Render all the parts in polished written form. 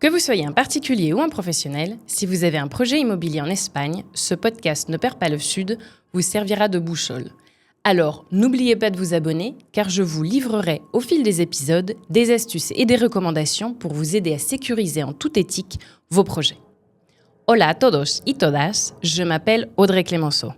Que vous soyez un particulier ou un professionnel, si vous avez un projet immobilier en Espagne, ce podcast Ne perd pas le Sud vous servira de boussole. Alors, n'oubliez pas de vous abonner, car je vous livrerai au fil des épisodes des astuces et des recommandations pour vous aider à sécuriser en toute éthique vos projets. Hola a todos y todas, je m'appelle Audrey Clemenceau.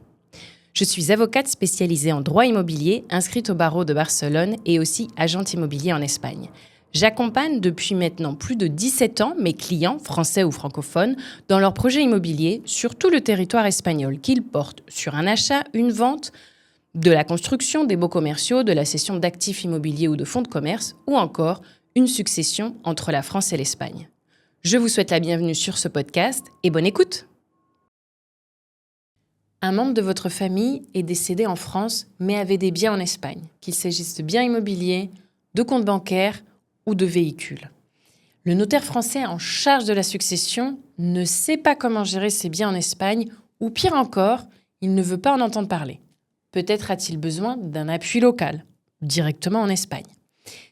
Je suis avocate spécialisée en droit immobilier, inscrite au barreau de Barcelone et aussi agente immobilier en Espagne. J'accompagne depuis maintenant plus de 17 ans mes clients, français ou francophones, dans leurs projets immobiliers sur tout le territoire espagnol, qu'ils portent sur un achat, une vente, de la construction, des baux commerciaux, de la cession d'actifs immobiliers ou de fonds de commerce, ou encore une succession entre la France et l'Espagne. Je vous souhaite la bienvenue sur ce podcast et bonne écoute! Un membre de votre famille est décédé en France, mais avait des biens en Espagne, qu'il s'agisse de biens immobiliers, de comptes bancaires ou de véhicules. Le notaire français en charge de la succession ne sait pas comment gérer ses biens en Espagne, ou pire encore, il ne veut pas en entendre parler. Peut-être a-t-il besoin d'un appui local, directement en Espagne.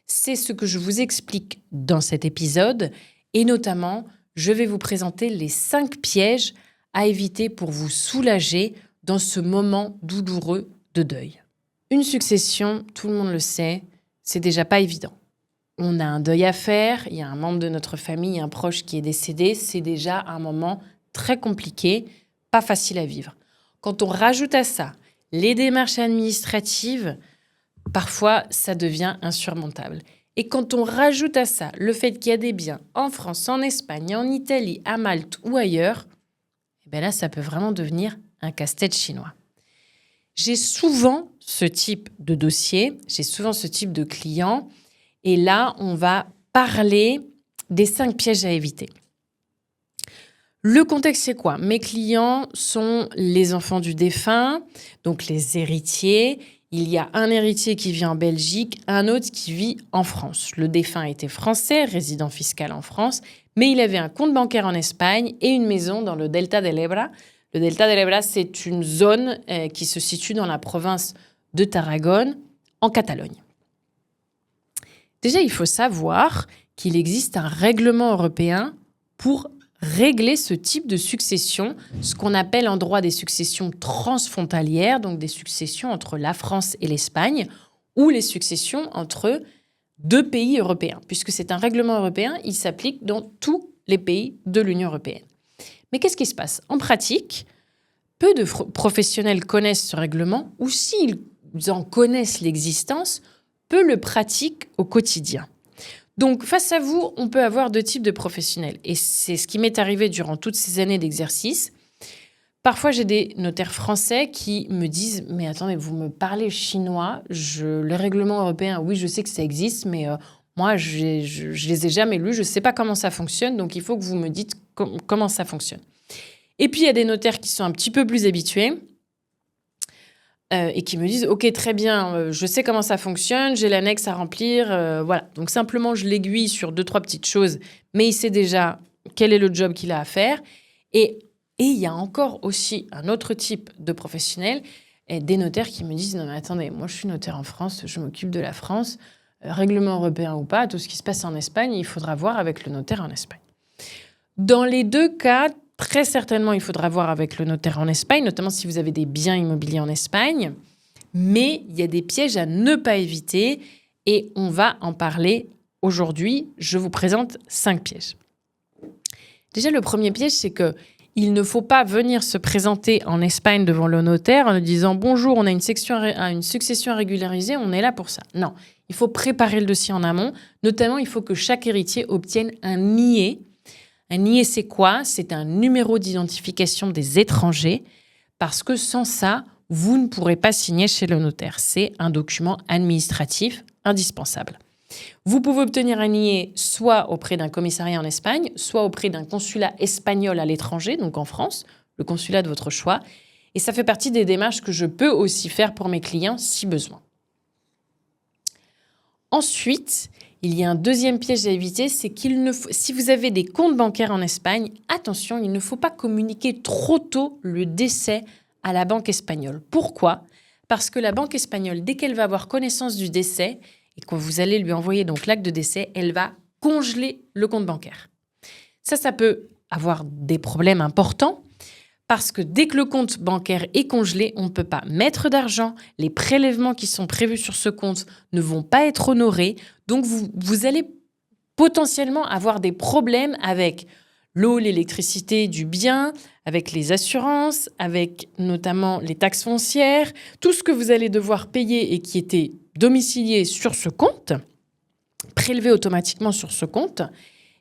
C'est ce que je vous explique dans cet épisode, et notamment, je vais vous présenter les 5 pièges à éviter pour vous soulager dans ce moment douloureux de deuil. Une succession, tout le monde le sait, c'est déjà pas évident. On a un deuil à faire, il y a un membre de notre famille, un proche qui est décédé, c'est déjà un moment très compliqué, pas facile à vivre. Quand on rajoute à ça les démarches administratives, parfois ça devient insurmontable. Et quand on rajoute à ça le fait qu'il y a des biens en France, en Espagne, en Italie, à Malte ou ailleurs, et bien là ça peut vraiment devenir un casse-tête chinois. J'ai souvent ce type de dossier, j'ai souvent ce type de client. Et là, on va parler des 5 pièges à éviter. Le contexte, c'est quoi ? Mes clients sont les enfants du défunt, donc les héritiers. Il y a un héritier qui vit en Belgique, un autre qui vit en France. Le défunt était français, résident fiscal en France, mais il avait un compte bancaire en Espagne et une maison dans le Delta del Ebra. Le Delta del Ebra, c'est une zone qui se situe dans la province de Tarragone, en Catalogne. Déjà, il faut savoir qu'il existe un règlement européen pour régler ce type de succession, ce qu'on appelle en droit des successions transfrontalières, donc des successions entre la France et l'Espagne, ou les successions entre 2 pays européens. Puisque c'est un règlement européen, il s'applique dans tous les pays de l'Union européenne. Mais qu'est-ce qui se passe ? En pratique, peu de professionnels connaissent ce règlement, ou s'ils en connaissent l'existence, peu le pratiquent au quotidien. Donc, face à vous, on peut avoir 2 types de professionnels. Et c'est ce qui m'est arrivé durant toutes ces années d'exercice. Parfois, j'ai des notaires français qui me disent « Mais attendez, vous me parlez chinois, le règlement européen, oui, je sais que ça existe, mais moi, je les ai jamais lus, je ne sais pas comment ça fonctionne, donc il faut que vous me dites comment ça fonctionne. » Et puis, il y a des notaires qui sont un petit peu plus habitués, et qui me disent « Ok, très bien, je sais comment ça fonctionne, j'ai l'annexe à remplir, voilà. » Donc simplement, je l'aiguille sur 2-3 petites choses, mais il sait déjà quel est le job qu'il a à faire. Et il y a encore aussi un autre type de professionnels, des notaires qui me disent « Non mais attendez, moi je suis notaire en France, je m'occupe de la France, règlement européen ou pas, tout ce qui se passe en Espagne, il faudra voir avec le notaire en Espagne. » Dans les 2 cas, très certainement, il faudra voir avec le notaire en Espagne, notamment si vous avez des biens immobiliers en Espagne. Mais il y a des pièges à ne pas éviter et on va en parler aujourd'hui. Je vous présente 5 pièges. Déjà, le premier piège, c'est qu'il ne faut pas venir se présenter en Espagne devant le notaire en lui disant « Bonjour, on a une succession à régulariser, on est là pour ça. » Non, il faut préparer le dossier en amont. Notamment, il faut que chaque héritier obtienne un NIE. Un NIE, c'est quoi ? C'est un numéro d'identification des étrangers, parce que sans ça, vous ne pourrez pas signer chez le notaire. C'est un document administratif indispensable. Vous pouvez obtenir un NIE soit auprès d'un commissariat en Espagne, soit auprès d'un consulat espagnol à l'étranger, donc en France, le consulat de votre choix. Et ça fait partie des démarches que je peux aussi faire pour mes clients si besoin. Ensuite, il y a un deuxième piège à éviter, c'est si vous avez des comptes bancaires en Espagne, attention, il ne faut pas communiquer trop tôt le décès à la banque espagnole. Pourquoi ? Parce que la banque espagnole, dès qu'elle va avoir connaissance du décès, et que vous allez lui envoyer donc l'acte de décès, elle va congeler le compte bancaire. Ça peut avoir des problèmes importants parce que dès que le compte bancaire est congelé, on ne peut pas mettre d'argent, les prélèvements qui sont prévus sur ce compte ne vont pas être honorés, donc vous allez potentiellement avoir des problèmes avec l'eau, l'électricité du bien, avec les assurances, avec notamment les taxes foncières, tout ce que vous allez devoir payer et qui était domicilié sur ce compte, prélevé automatiquement sur ce compte,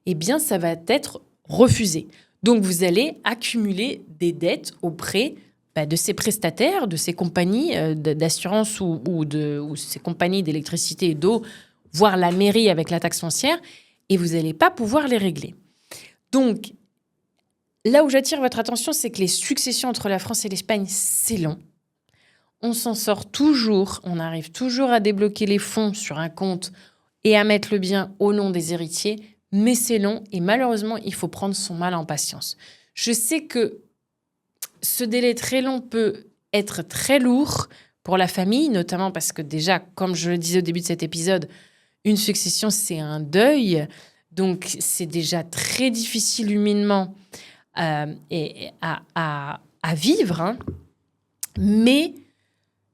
eh bien, ça va être refusé. Donc, vous allez accumuler des dettes auprès de ces prestataires, de ces compagnies d'assurance ou ces compagnies d'électricité et d'eau, voire la mairie avec la taxe foncière, et vous n'allez pas pouvoir les régler. Donc, là où j'attire votre attention, c'est que les successions entre la France et l'Espagne, c'est long. On s'en sort toujours, on arrive toujours à débloquer les fonds sur un compte et à mettre le bien au nom des héritiers, mais c'est long et malheureusement, il faut prendre son mal en patience. Je sais que ce délai très long peut être très lourd pour la famille, notamment parce que déjà, comme je le disais au début de cet épisode, une succession, c'est un deuil. Donc, c'est déjà très difficile humainement et à vivre. Hein. Mais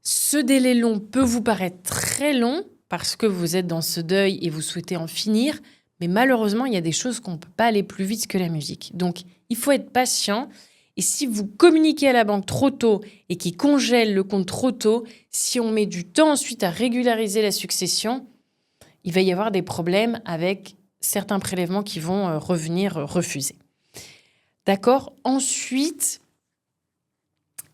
ce délai long peut vous paraître très long parce que vous êtes dans ce deuil et vous souhaitez en finir. Mais malheureusement, il y a des choses qu'on ne peut pas aller plus vite que la musique. Donc, il faut être patient. Et si vous communiquez à la banque trop tôt et qu'ils congèlent le compte trop tôt, si on met du temps ensuite à régulariser la succession, il va y avoir des problèmes avec certains prélèvements qui vont revenir refusés. D'accord ? Ensuite,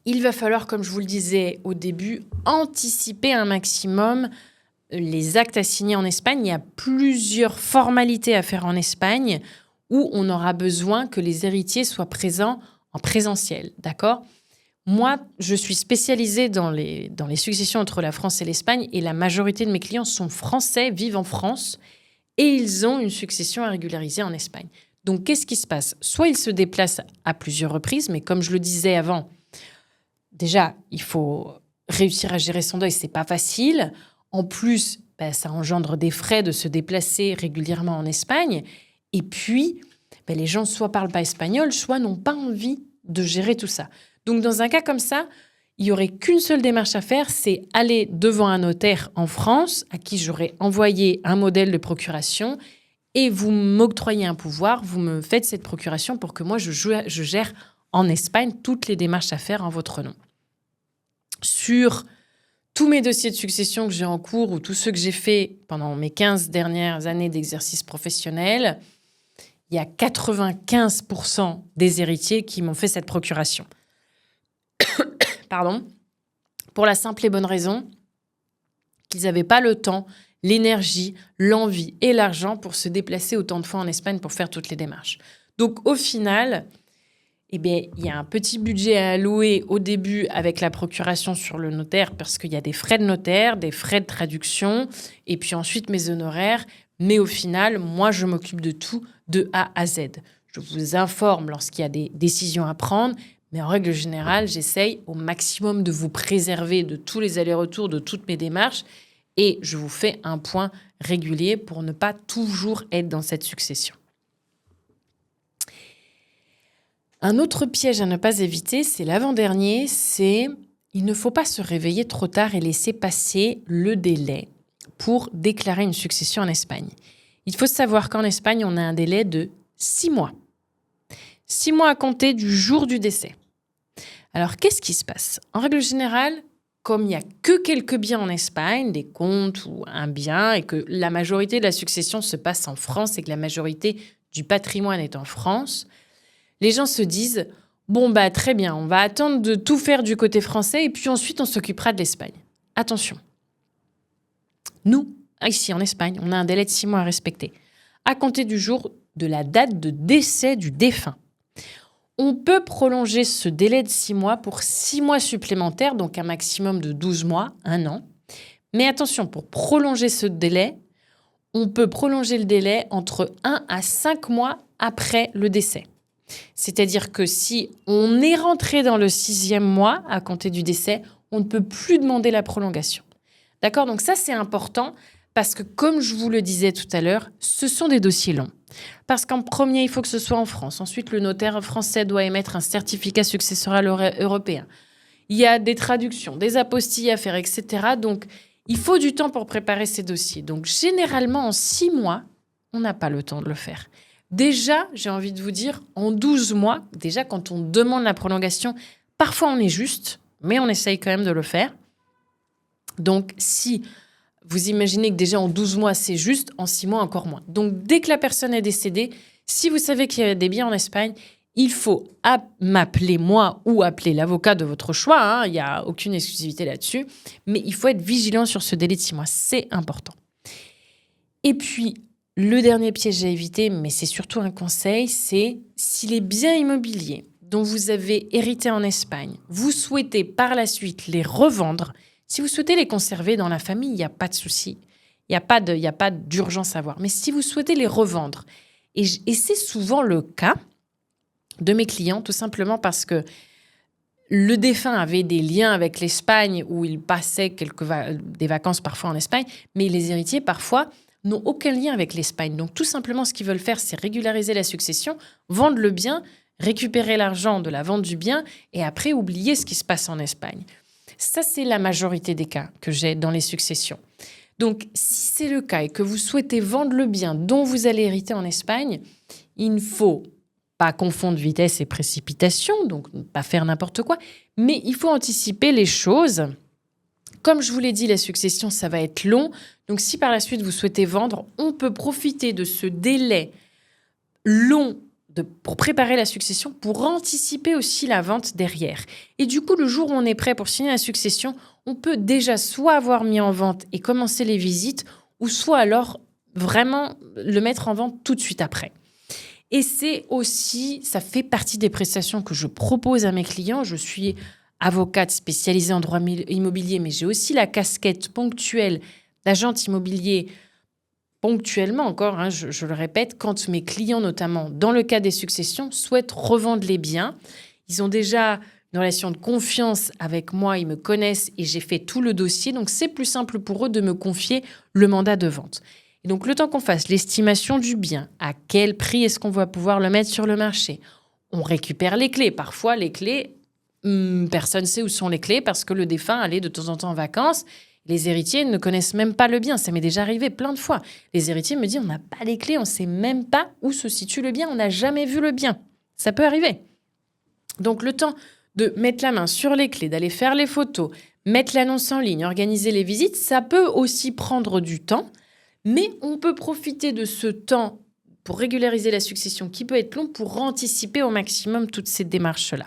il va falloir, comme je vous le disais au début, anticiper un maximum les actes à signer en Espagne. Il y a plusieurs formalités à faire en Espagne où on aura besoin que les héritiers soient présents en présentiel. D'accord ? Moi, je suis spécialisée dans les successions entre la France et l'Espagne et la majorité de mes clients sont français, vivent en France et ils ont une succession à régulariser en Espagne. Donc, qu'est-ce qui se passe ? Soit ils se déplacent à plusieurs reprises, mais comme je le disais avant, déjà, il faut réussir à gérer son deuil, c'est pas facile. En plus, ça engendre des frais de se déplacer régulièrement en Espagne. Et puis, les gens soit parlent pas espagnol, soit n'ont pas envie de gérer tout ça. Donc, dans un cas comme ça, il n'y aurait qu'une seule démarche à faire, c'est aller devant un notaire en France à qui j'aurais envoyé un modèle de procuration et vous m'octroyez un pouvoir, vous me faites cette procuration pour que moi, je gère en Espagne toutes les démarches à faire en votre nom. Sur tous mes dossiers de succession que j'ai en cours ou tous ceux que j'ai faits pendant mes 15 dernières années d'exercice professionnel, il y a 95% des héritiers qui m'ont fait cette procuration. Pardon. Pour la simple et bonne raison qu'ils n'avaient pas le temps, l'énergie, l'envie et l'argent pour se déplacer autant de fois en Espagne pour faire toutes les démarches. Donc, au final, il y a un petit budget à allouer au début avec la procuration sur le notaire parce qu'il y a des frais de notaire, des frais de traduction et puis ensuite mes honoraires. Mais au final, moi, je m'occupe de tout de A à Z. Je vous informe lorsqu'il y a des décisions à prendre, mais en règle générale, j'essaye au maximum de vous préserver de tous les allers-retours, de toutes mes démarches et je vous fais un point régulier pour ne pas toujours être dans cette succession. Un autre piège à ne pas éviter, c'est l'avant-dernier, c'est il ne faut pas se réveiller trop tard et laisser passer le délai pour déclarer une succession en Espagne. Il faut savoir qu'en Espagne, on a un délai de 6 mois. 6 mois à compter du jour du décès. Alors, qu'est-ce qui se passe ? En règle générale, comme il n'y a que quelques biens en Espagne, des comptes ou un bien, et que la majorité de la succession se passe en France et que la majorité du patrimoine est en France, les gens se disent « Bon, très bien, on va attendre de tout faire du côté français et puis ensuite on s'occupera de l'Espagne. » Attention. Nous, ici en Espagne, on a un délai de 6 mois à respecter, à compter du jour de la date de décès du défunt. On peut prolonger ce délai de 6 mois pour 6 mois supplémentaires, donc un maximum de 12 mois, 1 an. Mais attention, pour prolonger ce délai, on peut prolonger le délai entre 1 à 5 mois après le décès. C'est-à-dire que si on est rentré dans le 6e mois à compter du décès, on ne peut plus demander la prolongation. D'accord ? Donc ça, c'est important parce que, comme je vous le disais tout à l'heure, ce sont des dossiers longs. Parce qu'en premier, il faut que ce soit en France. Ensuite, le notaire français doit émettre un certificat successoral européen. Il y a des traductions, des apostilles à faire, etc. Donc, il faut du temps pour préparer ces dossiers. Donc, généralement, en 6 mois, on n'a pas le temps de le faire. Déjà, j'ai envie de vous dire, en 12 mois, déjà, quand on demande la prolongation, parfois on est juste, mais on essaye quand même de le faire. Donc, si vous imaginez que déjà en 12 mois, c'est juste, en 6 mois, encore moins. Donc, dès que la personne est décédée, si vous savez qu'il y a des biens en Espagne, il faut m'appeler moi ou appeler l'avocat de votre choix. Il n'y a aucune exclusivité là-dessus. Mais il faut être vigilant sur ce délai de 6 mois. C'est important. Et puis, le dernier piège à éviter, mais c'est surtout un conseil, c'est si les biens immobiliers dont vous avez hérité en Espagne, vous souhaitez par la suite les revendre, si vous souhaitez les conserver dans la famille, il n'y a pas de souci. Il n'y a pas d'urgence à avoir. Mais si vous souhaitez les revendre, et c'est souvent le cas de mes clients, tout simplement parce que le défunt avait des liens avec l'Espagne où il passait des vacances parfois en Espagne, mais les héritiers parfois n'ont aucun lien avec l'Espagne. Donc tout simplement, ce qu'ils veulent faire, c'est régulariser la succession, vendre le bien, récupérer l'argent de la vente du bien et après oublier ce qui se passe en Espagne. Ça, c'est la majorité des cas que j'ai dans les successions. Donc, si c'est le cas et que vous souhaitez vendre le bien dont vous allez hériter en Espagne, il ne faut pas confondre vitesse et précipitation, donc ne pas faire n'importe quoi, mais il faut anticiper les choses. Comme je vous l'ai dit, la succession, ça va être long. Donc, si par la suite, vous souhaitez vendre, on peut profiter de ce délai long pour préparer la succession, pour anticiper aussi la vente derrière. Et du coup, le jour où on est prêt pour signer la succession, on peut déjà soit avoir mis en vente et commencer les visites, ou soit alors vraiment le mettre en vente tout de suite après. Et c'est aussi, ça fait partie des prestations que je propose à mes clients. Je suis avocate spécialisée en droit immobilier, mais j'ai aussi la casquette ponctuelle d'agente immobilier ponctuellement encore, je le répète, quand mes clients, notamment dans le cas des successions, souhaitent revendre les biens. Ils ont déjà une relation de confiance avec moi, ils me connaissent et j'ai fait tout le dossier. Donc, c'est plus simple pour eux de me confier le mandat de vente. Et donc, le temps qu'on fasse l'estimation du bien, à quel prix est-ce qu'on va pouvoir le mettre sur le marché, on récupère les clés. Parfois, les clés, personne ne sait où sont les clés parce que le défunt allait de temps en temps en vacances. Les héritiers ne connaissent même pas le bien. Ça m'est déjà arrivé plein de fois. Les héritiers me disent, on n'a pas les clés, on ne sait même pas où se situe le bien, on n'a jamais vu le bien. Ça peut arriver. Donc, le temps de mettre la main sur les clés, d'aller faire les photos, mettre l'annonce en ligne, organiser les visites, ça peut aussi prendre du temps, mais on peut profiter de ce temps pour régulariser la succession qui peut être long pour anticiper au maximum toutes ces démarches-là.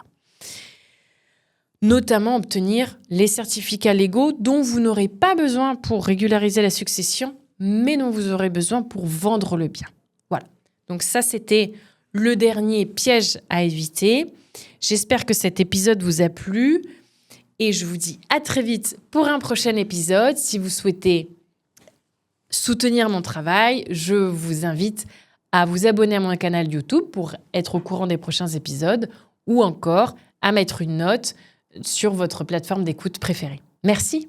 Notamment obtenir les certificats légaux dont vous n'aurez pas besoin pour régulariser la succession, mais dont vous aurez besoin pour vendre le bien. Voilà. Donc ça, c'était le dernier piège à éviter. J'espère que cet épisode vous a plu et je vous dis à très vite pour un prochain épisode. Si vous souhaitez soutenir mon travail, je vous invite à vous abonner à mon canal YouTube pour être au courant des prochains épisodes ou encore à mettre une note sur votre plateforme d'écoute préférée. Merci.